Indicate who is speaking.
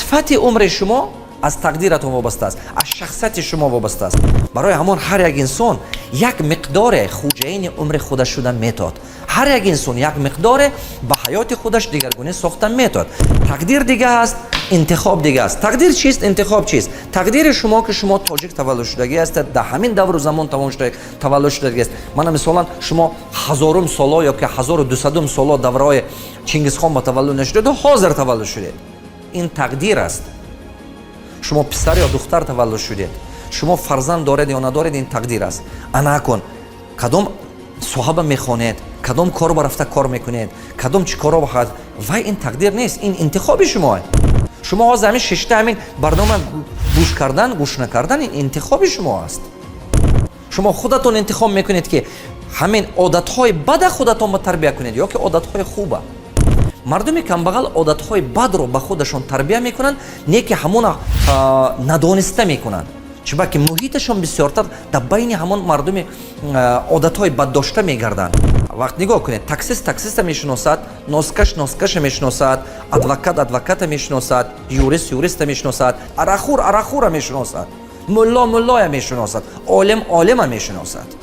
Speaker 1: сифати умри шумо аз тақдиратон вобаста аст, аз шахсияти шумо вобаста аст. барои ҳамон ҳар як инсон як миқдоре хуҷаини умри худаш шуда метод. ҳар як инсон як миқдоре ба ҳаёти худаш дигаргуна сохта метод. тақдир дига аст, интихоб дига аст. тақдир чист, интихоб чист? тақдири шумо ки шумо тоҷик таваллуд шудагӣ ҳастед, дар ҳамин давру замон таваллуд шудагӣ аст. мана мисолан шумо 1000 соло ё ки 1200 соло давраи Чингизхон ба таваллуд нашудаду ҳозир таваллуд шудед. ин тақдир аст. шумо писар ё духтар таваллуд шудед, шумо фарзанд доред ё надоред, ин тақдир аст. ана кун кадом соҳаба мехонед, кадом кор ба рафта кор мекунед, кадом чӣ коро бахад, вай ин тақдир нест, ин интихоби шумоe. шумо ҳозир ҳамин шишта ҳамин барнома гӯш кардан, гӯш накардан, ин интихоби шумо аст. шумо худатон интихоб мекунед ки ҳамин одатҳои бада худатон ба тарбия кунед ё ки одатҳои хуба. мардуми камбағал одатҳои бадро ба худашон тарбия мекунанд, не ки ҳамона надониста мекунанд. чиба ки муҳиташон бисёртар дар байни ҳамон мардуми одатҳои баддошта мегарданд. вақт нигоҳ кунед, таксист таксиста мешиносад, носкаш носкаша мешиносад, адвокат адвоката мешиносад, юрист юриста мешиносад, арахур арахура мешиносад, мулло муллоя мешиносад, олим олима мешиносад.